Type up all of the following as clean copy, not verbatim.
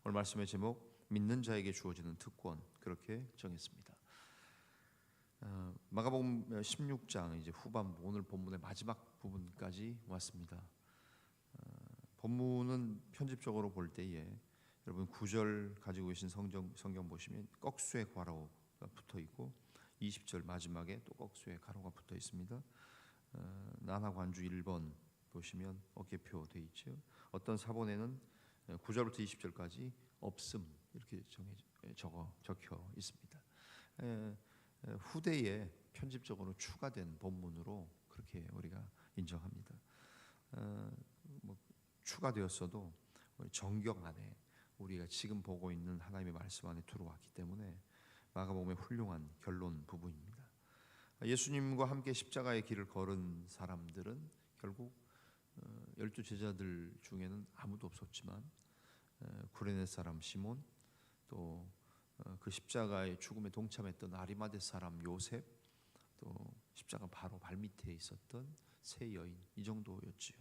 오늘 말씀의 제목 믿는 자에게 주어지는 특권, 그렇게 정했습니다. 마가복음 16장 이제 후반부, 오늘 본문의 마지막 부분까지 왔습니다. 본문은 편집적으로 볼 때에 여러분 9절 가지고 계신 성경 보시면 꺽쇠 괄호가 붙어 있고 20절 마지막에 또 꺽쇠 괄호가 붙어 있습니다. 난하관주 1번 보시면 어깨표 되어 있죠. 어떤 사본에는 9절부터 20절까지 없음 이렇게 적혀 있습니다. 후대에 편집적으로 추가된 본문으로 그렇게 우리가 인정합니다. 추가되었어도 정경 안에 우리가 지금 보고 있는 하나님의 말씀 안에 들어왔기 때문에 마가복음의 훌륭한 결론 부분입니다. 예수님과 함께 십자가의 길을 걸은 사람들은 결국 12 제자들 중에는 아무도 없었지만 구레네 사람 시몬, 또 그 십자가의 죽음에 동참했던 아리마대 사람 요셉, 또 십자가 바로 발밑에 있었던 세 여인, 이 정도였지요.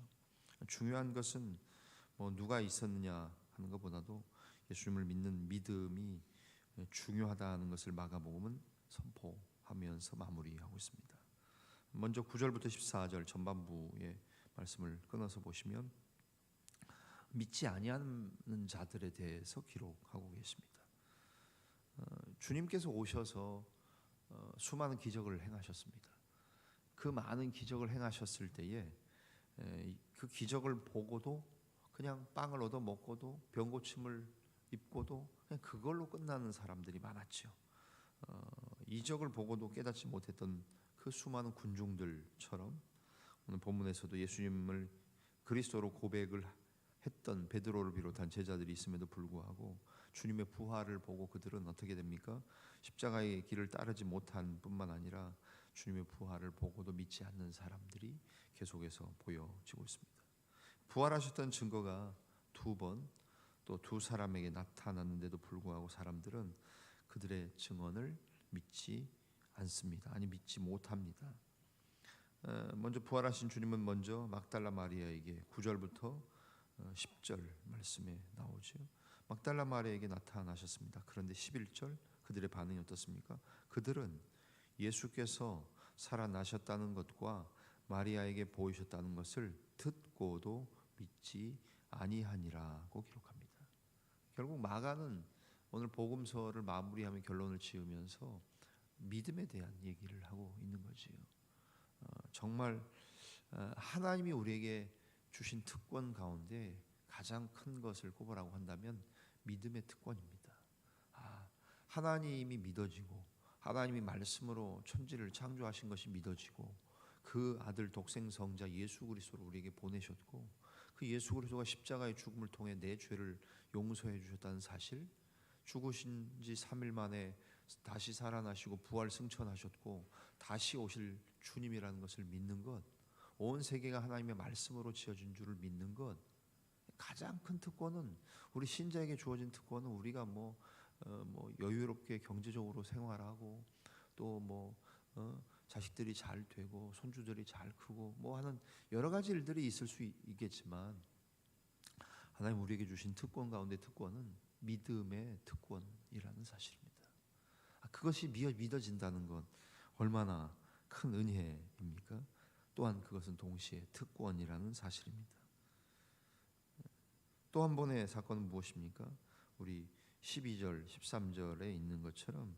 중요한 것은 누가 있었느냐 하는 것보다도 예수님을 믿는 믿음이 중요하다는 것을 마가복음은 선포하면서 마무리하고 있습니다. 먼저 9절부터 14절 전반부의 말씀을 끊어서 보시면 믿지 아니하는 자들에 대해서 기록하고 계십니다. 주님께서 오셔서 수많은 기적을 행하셨습니다. 그 많은 기적을 행하셨을 때에 그 기적을 보고도 그냥 빵을 얻어 먹고도 병 고침을 입고도 그냥 그걸로 끝나는 사람들이 많았죠. 이적을 보고도 깨닫지 못했던 그 수많은 군중들처럼 오늘 본문에서도 예수님을 그리스도로 고백을 했던 베드로를 비롯한 제자들이 있음에도 불구하고 주님의 부활을 보고 그들은 어떻게 됩니까? 십자가의 길을 따르지 못한 뿐만 아니라 주님의 부활을 보고도 믿지 않는 사람들이 계속해서 보여지고 있습니다. 부활하셨던 증거가 두 번, 또 두 사람에게 나타났는데도 불구하고 사람들은 그들의 증언을 믿지 않습니다. 아니 믿지 못합니다. 먼저 부활하신 주님은 먼저 막달라 마리아에게 9절부터 10절 말씀에 나오죠. 막달라 마리아에게 나타나셨습니다. 그런데 11절 그들의 반응이 어떻습니까? 그들은 예수께서 살아나셨다는 것과 마리아에게 보이셨다는 것을 듣고도 믿지 아니하니라고 기록합니다. 결국 마가는 오늘 복음서를 마무리하며 결론을 지으면서 믿음에 대한 얘기를 하고 있는 거지요. 정말 하나님이 우리에게 주신 특권 가운데 가장 큰 것을 꼽으라고 한다면 믿음의 특권입니다. 하나님이 믿어지고 하나님이 말씀으로 천지를 창조하신 것이 믿어지고 그 아들 독생성자 예수 그리스도를 우리에게 보내셨고 그 예수 그리스도가 십자가의 죽음을 통해 내 죄를 용서해 주셨다는 사실, 죽으신 지 3일 만에 다시 살아나시고 부활 승천하셨고 다시 오실 주님이라는 것을 믿는 것, 온 세계가 하나님의 말씀으로 지어진 줄을 믿는 것, 가장 큰 특권은 우리 신자에게 주어진 특권은 우리가 여유롭게 경제적으로 생활하고 또 자식들이 잘 되고 손주들이 잘 크고 하는 여러 가지 일들이 있을 수 있겠지만 하나님 우리에게 주신 특권 가운데 특권은 믿음의 특권이라는 사실입니다. 그것이 믿어진다는 건 얼마나 큰 은혜입니까? 또한 그것은 동시에 특권이라는 사실입니다. 또 한 번의 사건은 무엇입니까? 우리 12절, 13절에 있는 것처럼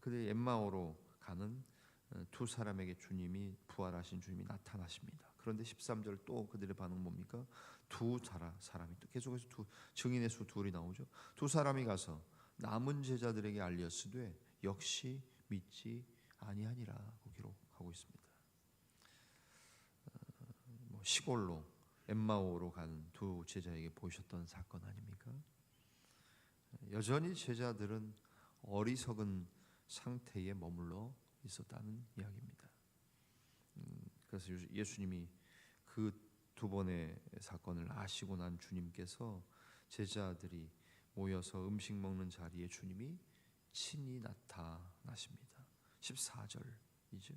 그들이 엠마오로 가는 두 사람에게 주님이 부활하신 주님이 나타나십니다. 그런데 13절 또 그들의 반응은 뭡니까? 두 사람이 또 계속해서 증인의 수 둘이 나오죠. 두 사람이 가서 남은 제자들에게 알렸으되 역시 믿지 아니하니라고 기록하고 있습니다. 시골로 엠마오로 간 두 제자에게 보이셨던 사건 아닙니까? 여전히 제자들은 어리석은 상태에 머물러 있었다는 이야기입니다. 그래서 예수님이 그 두 번의 사건을 아시고 난 주님께서 제자들이 모여서 음식 먹는 자리에 주님이 친히 나타나십니다. 14절이죠.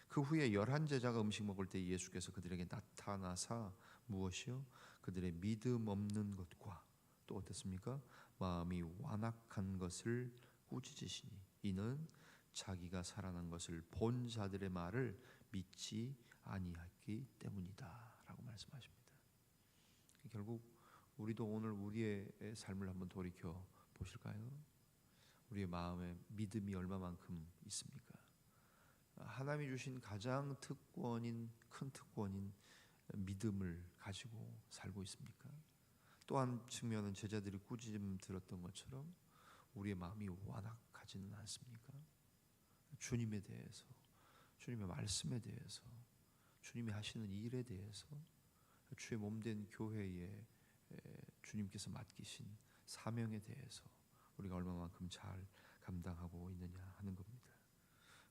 그 후에 11제자가 음식 먹을 때 예수께서 그들에게 나타나사 무엇이요? 그들의 믿음 없는 것과 또 어떻습니까? 마음이 완악한 것을 꾸짖으시니 이는 자기가 살아난 것을 본 자들의 말을 믿지 아니하기 때문이다라고 말씀하십니다. 결국 우리도 오늘 우리의 삶을 한번 돌이켜 보실까요? 우리의 마음에 믿음이 얼마만큼 있습니까? 하나님이 주신 가장 큰 특권인 믿음을 가지고 살고 있습니까? 또 한 측면은 제자들이 꾸짖음 들었던 것처럼 우리의 마음이 완악하지는 않습니까? 주님에 대해서, 주님의 말씀에 대해서, 주님이 하시는 일에 대해서, 주의 몸된 교회에 주님께서 맡기신 사명에 대해서 우리가 얼마만큼 잘 감당하고 있느냐 하는 겁니다.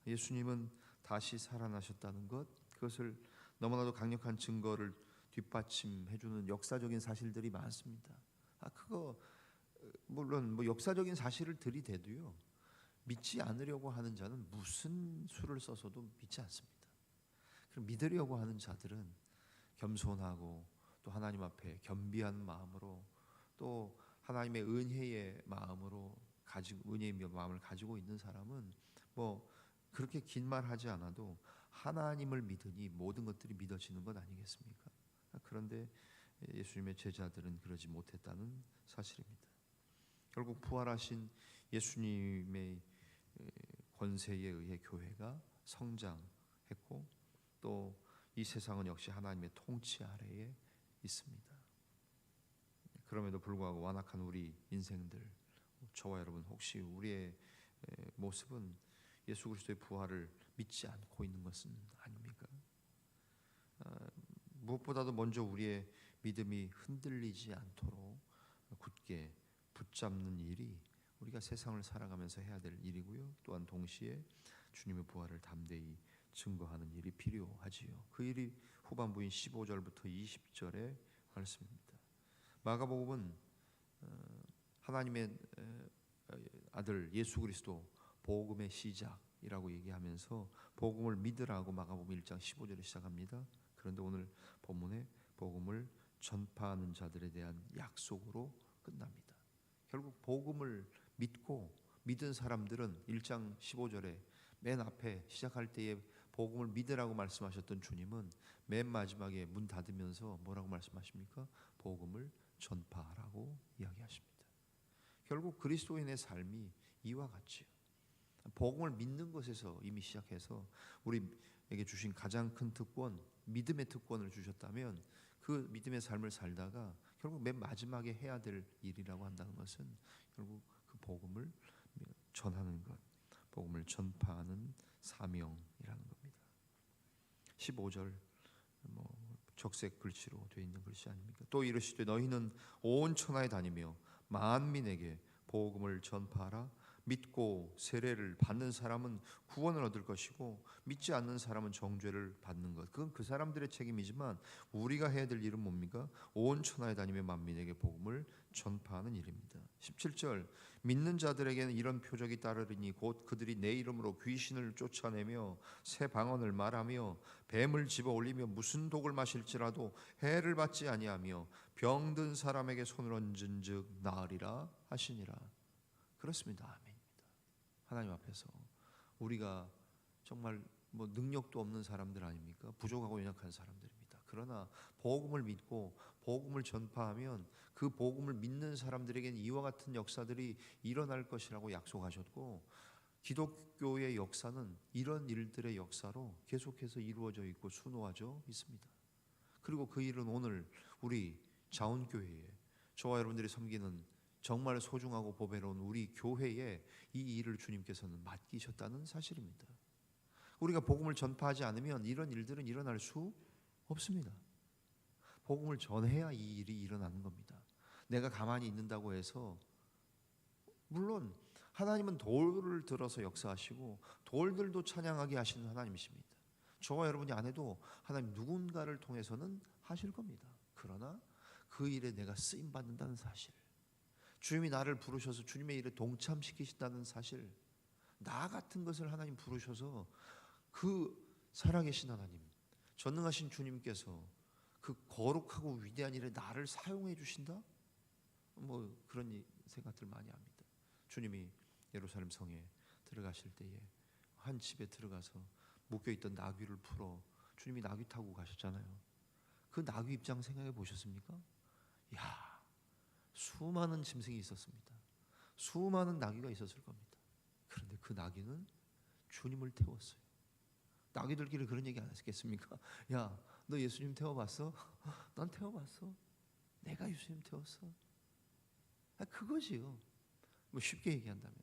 예수님은 다시 살아나셨다는 것, 그것을 너무나도 강력한 증거를 뒷받침해주는 역사적인 사실들이 많습니다. 그거 물론 역사적인 사실을 들이대도요, 믿지 않으려고 하는 자는 무슨 수를 써서도 믿지 않습니다. 그럼 믿으려고 하는 자들은 겸손하고 또 하나님 앞에 겸비한 마음으로 또 하나님의 은혜의 마음으로 은혜의 마음을 가지고 있는 사람은 그렇게 긴 말 하지 않아도 하나님을 믿으니 모든 것들이 믿어지는 것 아니겠습니까? 그런데 예수님의 제자들은 그러지 못했다는 사실입니다. 결국 부활하신 예수님의 권세에 의해 교회가 성장했고 또 이 세상은 역시 하나님의 통치 아래에 있습니다. 그럼에도 불구하고 완악한 우리 인생들, 저와 여러분 혹시 우리의 모습은 예수 그리스도의 부활을 믿지 않고 있는 것은 아닙니까? 무엇보다도 먼저 우리의 믿음이 흔들리지 않도록 굳게 붙잡는 일이 우리가 세상을 살아가면서 해야 될 일이고요. 또한 동시에 주님의 부활을 담대히 증거하는 일이 필요하지요. 그 일이 후반부인 15절부터 20절의 말씀입니다. 마가복음은 하나님의 아들 예수 그리스도 복음의 시작이라고 얘기하면서 복음을 믿으라고 마가복음 1장 15절에 시작합니다. 그런데 오늘 본문에 복음을 전파하는 자들에 대한 약속으로 끝납니다. 결국 복음을 믿은 사람들은 1장 15절에 맨 앞에 시작할 때에 복음을 믿으라고 말씀하셨던 주님은 맨 마지막에 문 닫으면서 뭐라고 말씀하십니까? 복음을 전파하라고 이야기하십니다. 결국 그리스도인의 삶이 이와 같지요. 복음을 믿는 것에서 이미 시작해서 우리에게 주신 가장 큰 특권, 믿음의 특권을 주셨다면 그 믿음의 삶을 살다가 결국 맨 마지막에 해야 될 일이라고 한다는 것은 결국 그 복음을 전하는 것, 복음을 전파하는 사명이라는 겁니다. 15절 적색 글씨로 되어 있는 글씨 아닙니까? 또 이르시되 너희는 온 천하에 다니며 만민에게 복음을 전파하라. 믿고 세례를 받는 사람은 구원을 얻을 것이고 믿지 않는 사람은 정죄를 받는 것. 그건 그 사람들의 책임이지만 우리가 해야 될 일은 뭡니까? 온 천하에 다니며 만민에게 복음을 전파하는 일입니다. 17절 믿는 자들에게는 이런 표적이 따르리니 곧 그들이 내 이름으로 귀신을 쫓아내며 새 방언을 말하며 뱀을 집어 올리며 무슨 독을 마실지라도 해를 받지 아니하며 병든 사람에게 손을 얹은즉 나으리라 하시니라. 그렇습니다. 아멘입니다. 하나님 앞에서 우리가 정말 능력도 없는 사람들 아닙니까? 부족하고 연약한 사람들입니다. 그러나 복음을 믿고 복음을 전파하면 그 복음을 믿는 사람들에게는 이와 같은 역사들이 일어날 것이라고 약속하셨고 기독교의 역사는 이런 일들의 역사로 계속해서 이루어져 있고 수놓아져 있습니다. 그리고 그 일은 오늘 우리 자원교회에 저와 여러분들이 섬기는 정말 소중하고 보배로운 우리 교회에 이 일을 주님께서는 맡기셨다는 사실입니다. 우리가 복음을 전파하지 않으면 이런 일들은 일어날 수 없습니다. 복음을 전해야 이 일이 일어나는 겁니다. 내가 가만히 있는다고 해서 물론 하나님은 돌을 들어서 역사하시고 돌들도 찬양하게 하시는 하나님이십니다. 저와 여러분이 안 해도 하나님 누군가를 통해서는 하실 겁니다. 그러나 그 일에 내가 쓰임 받는다는 사실, 주님이 나를 부르셔서 주님의 일에 동참시키신다는 사실, 나 같은 것을 하나님 부르셔서 그 살아계신 하나님, 전능하신 주님께서 그 거룩하고 위대한 일에 나를 사용해 주신다? 뭐 그런 생각들 많이 합니다. 주님이 예루살렘 성에 들어가실 때에 한 집에 들어가서 묶여있던 나귀를 풀어 주님이 나귀 타고 가셨잖아요. 그 나귀 입장 생각해 보셨습니까? 야, 수많은 짐승이 있었습니다. 수많은 나귀가 있었을 겁니다. 그런데 그 나귀는 주님을 태웠어요. 나귀들끼리 그런 얘기 안 했겠습니까? 야, 너 예수님 태워봤어? 난 태워봤어. 내가 예수님 태웠어. 그거지요. 뭐 쉽게 얘기한다면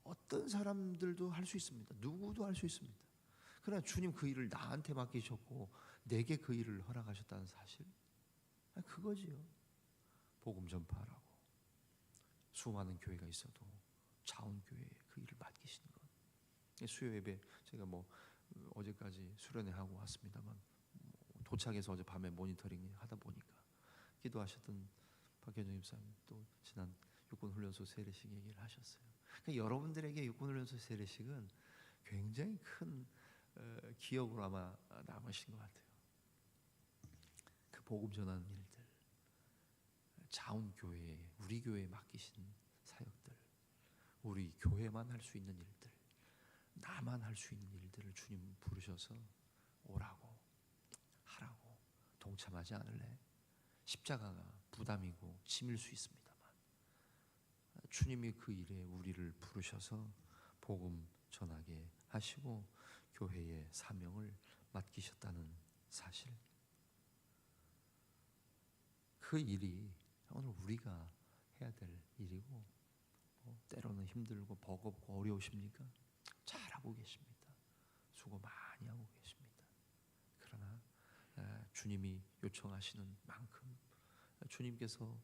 어떤 사람들도 할 수 있습니다. 누구도 할 수 있습니다. 그러나 주님 그 일을 나한테 맡기셨고 내게 그 일을 허락하셨다는 사실, 그거지요. 복음 전파하라고 수많은 교회가 있어도 자원교회에 그 일을 맡기시는 것. 수요 예배 제가 뭐 어제까지 수련회 하고 왔습니다만 도착해서 어제 밤에 모니터링 하다 보니까 기도하셨던 박현정 집사님 또 지난 육군훈련소 세례식 얘기를 하셨어요. 그러니까 여러분들에게 육군훈련소 세례식은 굉장히 큰 기억으로 아마 남으신 것 같아요. 그 복음 전하는 일들, 자원교회에 우리 교회에 맡기신 사역들, 우리 교회만 할 수 있는 일들, 나만 할 수 있는 일들을 주님 부르셔서 오라고 하라고. 동참하지 않을래? 십자가가 부담이고 짐일 수 있습니다만 주님이 그 일에 우리를 부르셔서 복음 전하게 하시고 교회의 사명을 맡기셨다는 사실, 그 일이 오늘 우리가 해야 될 일이고, 때로는 힘들고 버겁고 어려우십니까? 잘하고 계십니다. 수고 많이 하고 계십니다. 그러나 주님이 요청하시는 만큼, 주님께서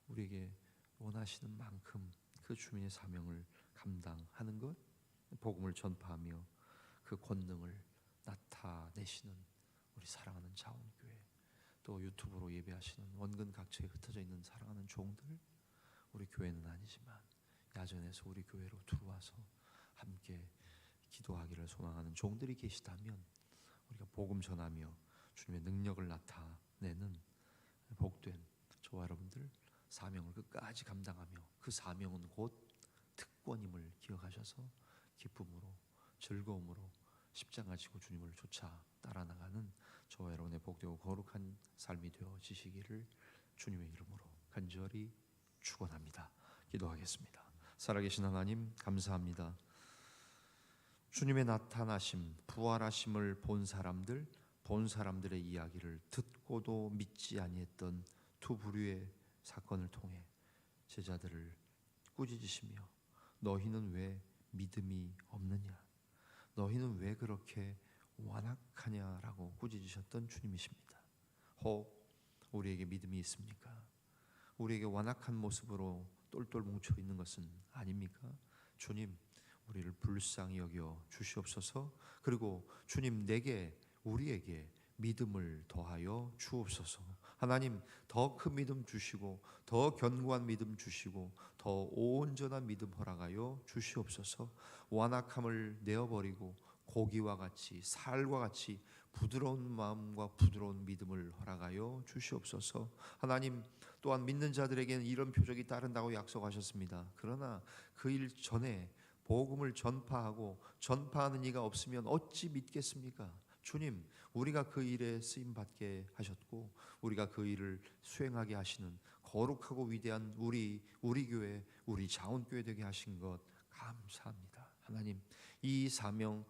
우리에게 원하시는 만큼 그 주님의 사명을 감당하는 것, 복음을 전파하며 그 권능을 나타내시는 우리 사랑하는 자원교회, 또 유튜브로 예배하시는 원근 각처에 흩어져 있는 사랑하는 종들, 우리 교회는 아니지만 야전에서 우리 교회로 들어와서 함께 기도하기를 소망하는 종들이 계시다면 우리가 복음 전하며 주님의 능력을 나타내는 복된 저와 여러분들 사명을 끝까지 감당하며, 그 사명은 곧 특권임을 기억하셔서 기쁨으로 즐거움으로 십자가 지고 주님을 쫓아 따라나가는 저와 여러분의 복되고 거룩한 삶이 되어지시기를 주님의 이름으로 간절히 축원합니다. 기도하겠습니다. 살아계신 하나님 감사합니다. 주님의 나타나심, 부활하심을 본 사람들의 이야기를 듣고도 믿지 아니했던 두 부류의 사건을 통해 제자들을 꾸짖으시며 너희는 왜 믿음이 없느냐, 너희는 왜 그렇게 완악하냐라고 꾸짖으셨던 주님이십니다. 혹 우리에게 믿음이 있습니까? 우리에게 완악한 모습으로 똘똘 뭉쳐 있는 것은 아닙니까? 주님, 우리를 불쌍히 여겨 주시옵소서. 그리고 주님, 우리에게 믿음을 더하여 주옵소서. 하나님, 더 큰 믿음 주시고 더 견고한 믿음 주시고 더 온전한 믿음 허락하여 주시옵소서. 완악함을 내어버리고 고기와 같이 살과 같이 부드러운 마음과 부드러운 믿음을 허락하여 주시옵소서. 하나님, 또한 믿는 자들에게는 이런 표적이 따른다고 약속하셨습니다. 그러나 그 일 전에 복음을 전파하고 전파하는 이가 없으면 어찌 믿겠습니까? 주님, 우리가 그 일에 쓰임 받게 하셨고 우리가 그 일을 수행하게 하시는 거룩하고 위대한 우리 교회, 우리 자원교회 되게 하신 것 감사합니다. 하나님, 이 사명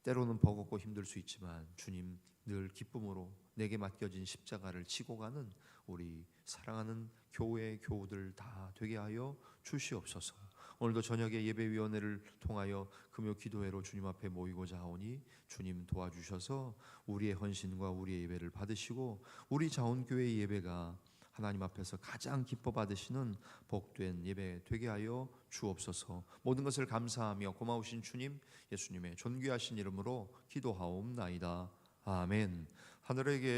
때로는 버겁고 힘들 수 있지만 주님, 늘 기쁨으로 내게 맡겨진 십자가를 지고 가는 우리 사랑하는 교회 교우들 다 되게 하여 주시옵소서. 오늘도 저녁에 예배위원회를 통하여 금요 기도회로 주님 앞에 모이고자 하오니 주님 도와주셔서 우리의 헌신과 우리의 예배를 받으시고 우리 자원교회의 예배가 하나님 앞에서 가장 기뻐 받으시는 복된 예배 되게 하여 주옵소서. 모든 것을 감사하며 고마우신 주님, 예수님의 존귀하신 이름으로 기도하옵나이다. 아멘. 하늘에 계신